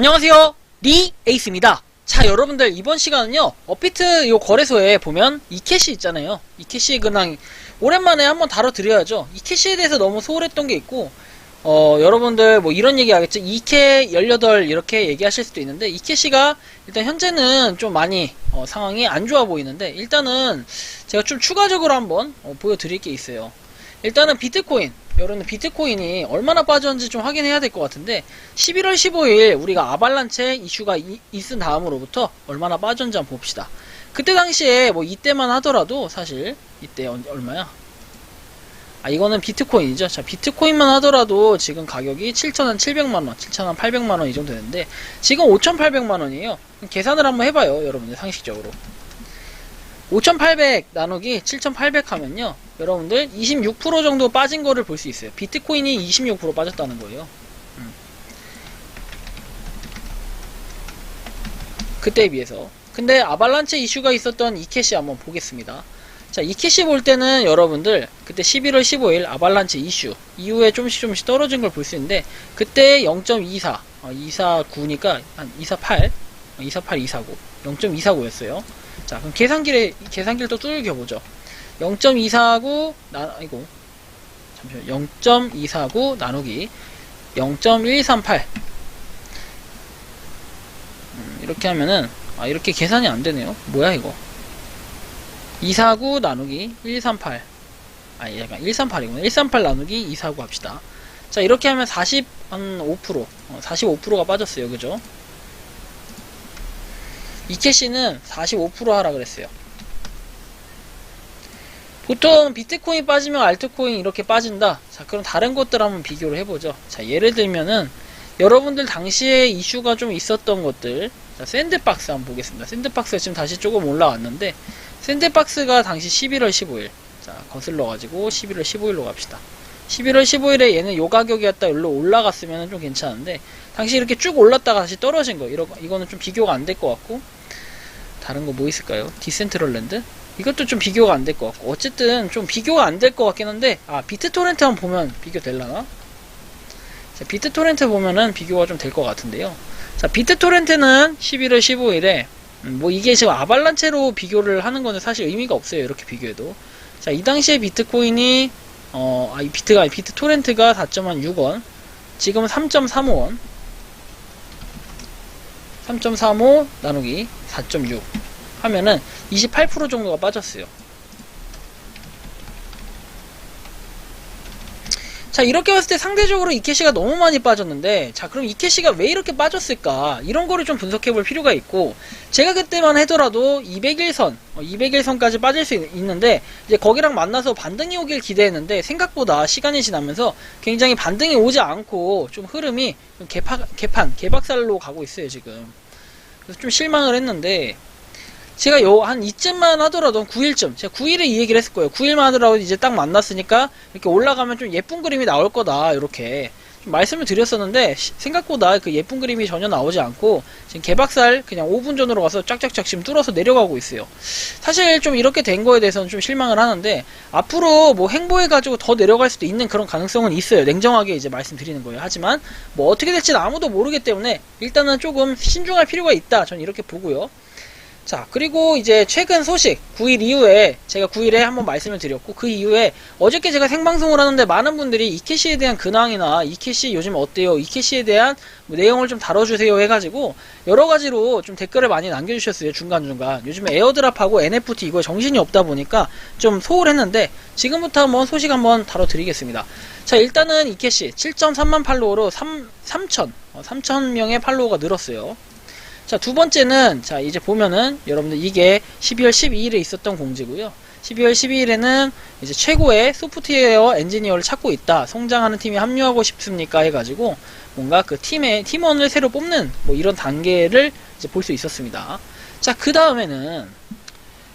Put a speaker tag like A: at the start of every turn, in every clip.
A: 안녕하세요, 리 에이스입니다. 자, 여러분들 이번 시간은요, 업비트 요 거래소에 보면 이캐시 있잖아요. 이캐시 그냥 오랜만에 한번 다뤄드려야죠. 이캐시에 대해서 너무 소홀했던 게 있고, 여러분들 뭐 이런 얘기 하겠죠. 2캐 18 이렇게 얘기하실 수도 있는데, 이캐시가 일단 현재는 좀 많이 상황이 안 좋아 보이는데, 일단은 제가 좀 추가적으로 한번 보여드릴 게 있어요. 일단은 비트코인, 여러분 비트코인이 얼마나 빠졌는지 좀 확인해야 될 것 같은데, 11월 15일 우리가 아발란체 이슈가 있은 다음으로부터 얼마나 빠졌는지 한번 봅시다. 그때 당시에 뭐 이때만 하더라도 사실 이때 얼마야? 이거는 비트코인이죠. 자, 비트코인만 하더라도 지금 가격이 7,700만원, 7,800만원 이 정도 되는데, 지금 5,800만원이에요. 계산을 한번 해봐요, 여러분들 상식적으로. 5,800 나누기 7,800 하면요, 여러분들 26% 정도 빠진 거를 볼 수 있어요. 비트코인이 26% 빠졌다는 거예요. 그때에 비해서. 근데 아발란체 이슈가 있었던 이캐시 한번 보겠습니다. 자, 이캐시 볼 때는 여러분들 그때 11월 15일 아발란체 이슈 이후에 조금씩 떨어진 걸 볼 수 있는데, 그때 0.24 249니까 한 248 249 0.249였어요 자, 그럼 계산기를 또 뚫겨보죠. 0.249 잠시만요. 0.249 나누기 0.138 이렇게 하면은 이렇게 계산이 안 되네요. 뭐야 이거? 249 나누기 138 약간 138이구나. 138 나누기 249 합시다. 자, 이렇게 하면 45% 45%가 빠졌어요. 그죠? 이캐시는 45% 하라 그랬어요. 보통 비트코인 빠지면 알트코인 이렇게 빠진다. 자, 그럼 다른 것들 한번 비교를 해보죠. 자, 예를 들면은 여러분들 당시에 이슈가 좀 있었던 것들, 자, 샌드박스 한번 보겠습니다. 샌드박스가 지금 다시 조금 올라왔는데, 샌드박스가 당시 11월 15일 자, 거슬러가지고 11월 15일로 갑시다. 11월 15일에 얘는 요 가격이었다 일로 올라갔으면 좀 괜찮은데, 당시 이렇게 쭉 올랐다가 다시 떨어진 거, 이거는 좀 비교가 안 될 것 같고, 다른 거 뭐 있을까요? 디센트럴랜드? 이것도 좀 비교가 안 될 것 같고, 어쨌든 좀 비교가 안 될 것 같긴 한데, 비트토렌트 한번 보면 비교 될라나? 자, 비트토렌트 보면은 비교가 좀 될 것 같은데요. 자, 비트토렌트는 11월 15일에 뭐 이게 지금 아발란체로 비교를 하는 거는 사실 의미가 없어요. 이렇게 비교해도. 자, 이 당시에 비트코인이 비트토렌트가 4.6원, 지금은 3.35원, 3.35 나누기 4.6 하면은 28% 정도가 빠졌어요. 자, 이렇게 봤을 때 상대적으로 이캐시가 너무 많이 빠졌는데, 자, 그럼 이캐시가 왜 이렇게 빠졌을까? 이런 거를 좀 분석해 볼 필요가 있고, 제가 그때만 하더라도 200일선까지 빠질 수 있는데, 이제 거기랑 만나서 반등이 오길 기대했는데, 생각보다 시간이 지나면서 굉장히 반등이 오지 않고, 좀 흐름이 좀 개박살로 가고 있어요, 지금. 그래서 좀 실망을 했는데, 제가 한 이쯤만 하더라도 9일쯤, 제가 9일에 이 얘기를 했을 거예요. 9일만 하더라도 이제 딱 만났으니까 이렇게 올라가면 좀 예쁜 그림이 나올 거다, 이렇게 좀 말씀을 드렸었는데, 생각보다 그 예쁜 그림이 전혀 나오지 않고 지금 개박살 그냥 5분 전으로 가서 쫙쫙쫙 지금 뚫어서 내려가고 있어요. 사실 좀 이렇게 된 거에 대해서는 좀 실망을 하는데, 앞으로 뭐 행보해가지고 더 내려갈 수도 있는 그런 가능성은 있어요. 냉정하게 이제 말씀드리는 거예요. 하지만 뭐 어떻게 될지는 아무도 모르기 때문에 일단은 조금 신중할 필요가 있다, 저는 이렇게 보고요. 자, 그리고 이제 최근 소식 9일 이후에 제가 9일에 한번 말씀을 드렸고, 그 이후에 어저께 제가 생방송을 하는데 많은 분들이 이캐시에 대한 근황이나 이캐시 요즘 어때요, 이캐시에 대한 뭐 내용을 좀 다뤄주세요 해가지고 여러가지로 좀 댓글을 많이 남겨주셨어요. 중간중간 요즘에 에어드랍하고 NFT 이거 정신이 없다 보니까 좀 소홀했는데, 지금부터 한번 소식 한번 다뤄드리겠습니다. 자, 일단은 이캐시 7.3만 팔로워로 3,000명의 팔로워가 늘었어요. 자, 두 번째는, 자, 이제 보면은 여러분들 이게 12월 12일에 있었던 공지고요. 12월 12일에는 이제 최고의 소프트웨어 엔지니어를 찾고 있다, 성장하는 팀에 합류하고 싶습니까 해가지고 뭔가 그 팀원을 새로 뽑는 뭐 이런 단계를 이제 볼 수 있었습니다. 자, 그 다음에는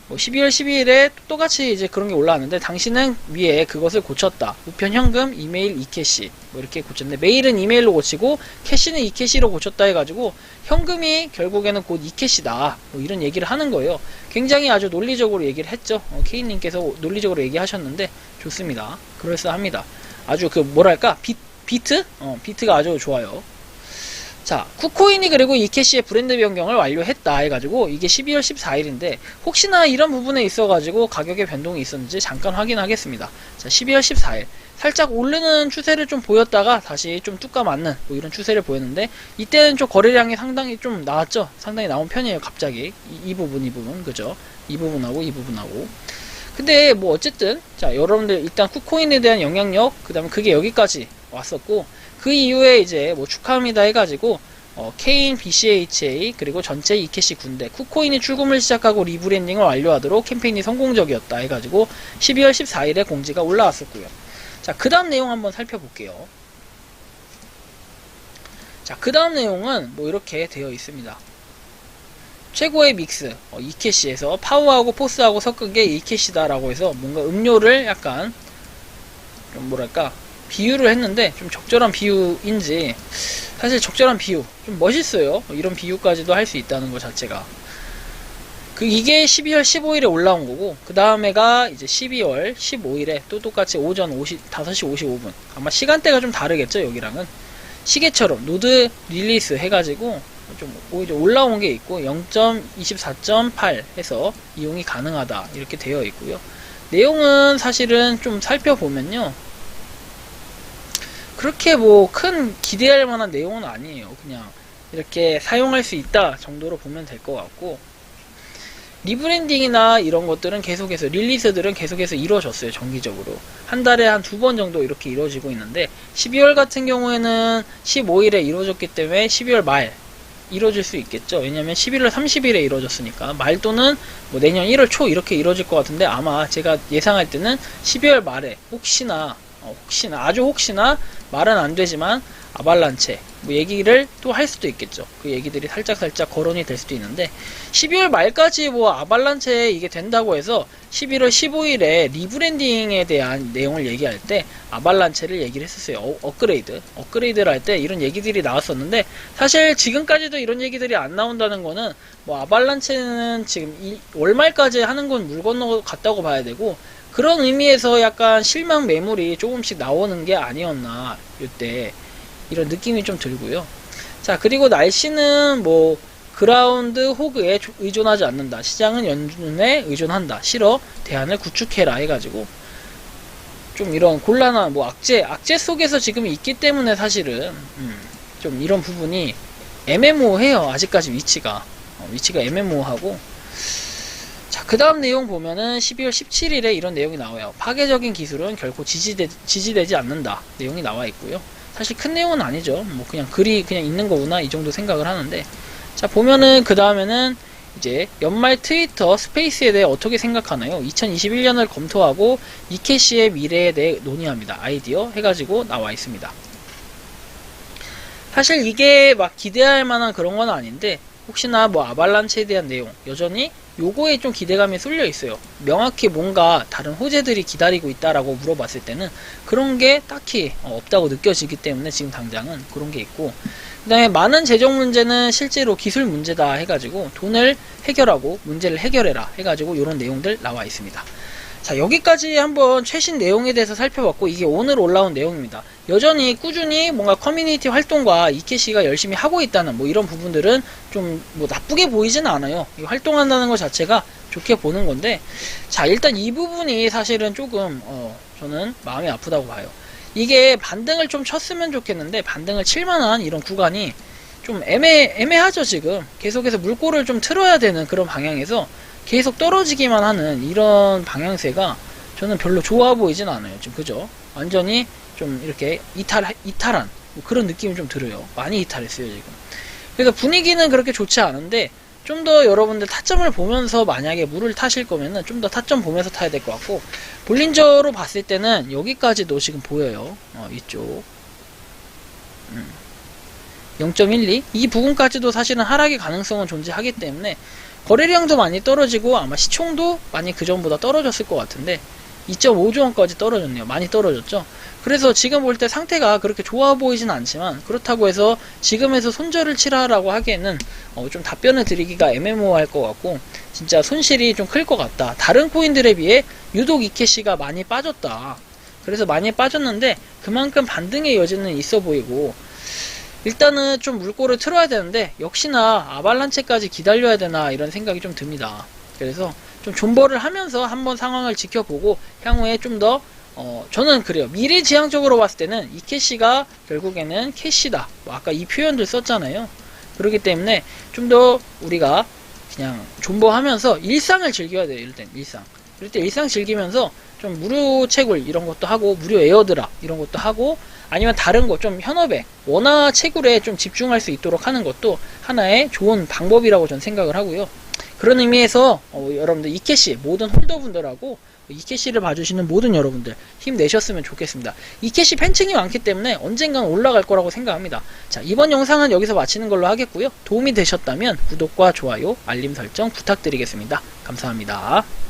A: 뭐 12월 12일에 똑같이 이제 그런 게 올라왔는데, 당신은 위에 그것을 고쳤다. 우편 현금, 이메일, 이캐시 뭐 이렇게 고쳤는데, 메일은 이메일로 고치고 캐시는 이캐시로 고쳤다 해가지고 현금이 결국에는 곧 이캐시다, 뭐 이런 얘기를 하는 거예요. 굉장히 아주 논리적으로 얘기를 했죠. 케이님께서 논리적으로 얘기하셨는데 좋습니다. 그럴싸합니다. 아주 그 뭐랄까 비트? 비트가 아주 좋아요. 자, 쿠코인이 그리고 이케시의 브랜드 변경을 완료했다 해가지고 이게 12월 14일인데 혹시나 이런 부분에 있어가지고 가격의 변동이 있었는지 잠깐 확인하겠습니다. 자, 12월 14일 살짝 오르는 추세를 좀 보였다가 다시 좀 뚜까 맞는 뭐 이런 추세를 보였는데 이때는 좀 거래량이 상당히 좀 나왔죠. 상당히 나온 편이에요. 갑자기 이 부분 그죠? 이 부분하고 근데 뭐 어쨌든 자, 여러분들 일단 쿠코인에 대한 영향력 그 다음에 그게 여기까지 왔었고 그 이후에 이제 뭐 축하합니다 해가지고 케인 BCHA 그리고 전체 이케시 군대 쿠코인이 출금을 시작하고 리브랜딩을 완료하도록 캠페인이 성공적이었다 해가지고 12월 14일에 공지가 올라왔었고요. 자, 그 다음 내용 한번 살펴볼게요. 자, 그 다음 내용은 뭐 이렇게 되어 있습니다. 최고의 믹스 이케시에서 파워하고 포스하고 섞은 게 이케시다라고 해서 뭔가 음료를 약간 좀 뭐랄까 비유를 했는데 좀 적절한 비유인지 사실 적절한 비유 좀 멋있어요. 이런 비유까지도 할 수 있다는 것 자체가 이게 12월 15일에 올라온 거고 그 다음에가 이제 12월 15일에 또 똑같이 오전 5시 5시 55분 아마 시간대가 좀 다르겠죠. 여기랑은 시계처럼 노드 릴리스 해가지고 좀 오히려 올라온 게 있고 0.24.8 해서 이용이 가능하다 이렇게 되어 있고요. 내용은 사실은 좀 살펴보면요 그렇게 뭐 큰 기대할 만한 내용은 아니에요. 그냥 이렇게 사용할 수 있다 정도로 보면 될 것 같고 리브랜딩이나 이런 것들은 계속해서 릴리스들은 계속해서 이루어졌어요. 정기적으로 한 달에 한 2번 정도 이렇게 이루어지고 있는데 12월 같은 경우에는 15일에 이루어졌기 때문에 12월 말 이루어질 수 있겠죠. 왜냐면 11월 30일에 이루어졌으니까 말 또는 뭐 내년 1월 초 이렇게 이루어질 것 같은데 아마 제가 예상할 때는 12월 말에 혹시나 아주 혹시나 말은 안 되지만 아발란체 뭐 얘기를 또 할 수도 있겠죠. 그 얘기들이 살짝 거론이 될 수도 있는데 12월 말까지 뭐 아발란체 이게 된다고 해서 11월 15일에 리브랜딩에 대한 내용을 얘기할 때 아발란체를 얘기를 했었어요. 업그레이드를 할 때 이런 얘기들이 나왔었는데 사실 지금까지도 이런 얘기들이 안 나온다는 거는 뭐 아발란체는 지금 월말까지 하는 건 물 건너 갔다고 봐야 되고 그런 의미에서 약간 실망 매물이 조금씩 나오는 게 아니었나 이때 이런 느낌이 좀 들고요. 자, 그리고 날씨는 뭐 그라운드 호그에 의존하지 않는다. 시장은 연준에 의존한다. 싫어 대안을 구축해라 해가지고 좀 이런 곤란한 뭐 악재 속에서 지금 있기 때문에 사실은 좀 이런 부분이 애매모호해요. 아직까지 위치가 애매모호하고 자, 그 다음 내용 보면은 12월 17일에 이런 내용이 나와요. 파괴적인 기술은 결코 지지되지 않는다. 내용이 나와 있고요. 사실 큰 내용은 아니죠. 뭐 그냥 글이 그냥 있는 거구나 이 정도 생각을 하는데 자, 보면은 그 다음에는 이제 연말 트위터 스페이스에 대해 어떻게 생각하나요? 2021년을 검토하고 이케시의 미래에 대해 논의합니다. 아이디어 해가지고 나와 있습니다. 사실 이게 막 기대할 만한 그런 건 아닌데 혹시나 뭐 아발란체에 대한 내용 여전히 요거에 좀 기대감이 쏠려 있어요. 명확히 뭔가 다른 호재들이 기다리고 있다라고 물어봤을 때는 그런 게 딱히 없다고 느껴지기 때문에 지금 당장은 그런 게 있고 그 다음에 많은 재정 문제는 실제로 기술 문제다 해가지고 돈을 해결하고 문제를 해결해라 해가지고 이런 내용들 나와 있습니다. 자, 여기까지 한번 최신 내용에 대해서 살펴봤고 이게 오늘 올라온 내용입니다. 여전히 꾸준히 뭔가 커뮤니티 활동과 이케시가 열심히 하고 있다는 뭐 이런 부분들은 좀 뭐 나쁘게 보이지는 않아요. 활동한다는 것 자체가 좋게 보는 건데 자, 일단 이 부분이 사실은 조금 저는 마음이 아프다고 봐요. 이게 반등을 좀 쳤으면 좋겠는데 반등을 칠만한 이런 구간이 좀 애매하죠. 지금 계속해서 물꼬를 좀 틀어야 되는 그런 방향에서 계속 떨어지기만 하는 이런 방향새가 저는 별로 좋아 보이진 않아요. 지금 그죠? 완전히 좀 이렇게 이탈한 뭐 그런 느낌이 좀 들어요. 많이 이탈했어요 지금. 그래서 분위기는 그렇게 좋지 않은데 좀 더 여러분들 타점을 보면서 만약에 물을 타실 거면은 좀 더 타점 보면서 타야 될 것 같고 볼린저로 봤을 때는 여기까지도 지금 보여요. 이쪽 0.12 이 부분까지도 사실은 하락의 가능성은 존재하기 때문에 거래량도 많이 떨어지고 아마 시총도 많이 그전보다 떨어졌을 것 같은데 2.5조 원까지 떨어졌네요. 많이 떨어졌죠. 그래서 지금 볼 때 상태가 그렇게 좋아 보이진 않지만 그렇다고 해서 지금에서 손절을 치라라고 하기에는 좀 답변을 드리기가 애매모호할 것 같고 진짜 손실이 좀 클 것 같다. 다른 코인들에 비해 유독 이케시가 많이 빠졌다. 그래서 많이 빠졌는데 그만큼 반등의 여지는 있어 보이고 일단은 좀 물꼬를 틀어야 되는데 역시나 아발란체까지 기다려야 되나 이런 생각이 좀 듭니다. 그래서 좀 존버를 하면서 한번 상황을 지켜보고 향후에 좀 더 저는 그래요. 미래지향적으로 봤을 때는 이 캐시가 결국에는 캐시다. 뭐 아까 이 표현들 썼잖아요. 그렇기 때문에 좀 더 우리가 그냥 존버하면서 일상을 즐겨야 돼요. 일단 일상. 그럴 때 일상 즐기면서 좀 무료 채굴 이런 것도 하고 무료 에어드랍 이런 것도 하고 아니면 다른 거 좀 현업에 원화 채굴에 좀 집중할 수 있도록 하는 것도 하나의 좋은 방법이라고 저는 생각을 하고요. 그런 의미에서 여러분들 이캐시 모든 홀더분들하고 이캐시를 봐주시는 모든 여러분들 힘내셨으면 좋겠습니다. 이캐시 팬층이 많기 때문에 언젠간 올라갈 거라고 생각합니다. 자, 이번 영상은 여기서 마치는 걸로 하겠고요. 도움이 되셨다면 구독과 좋아요, 알림 설정 부탁드리겠습니다. 감사합니다.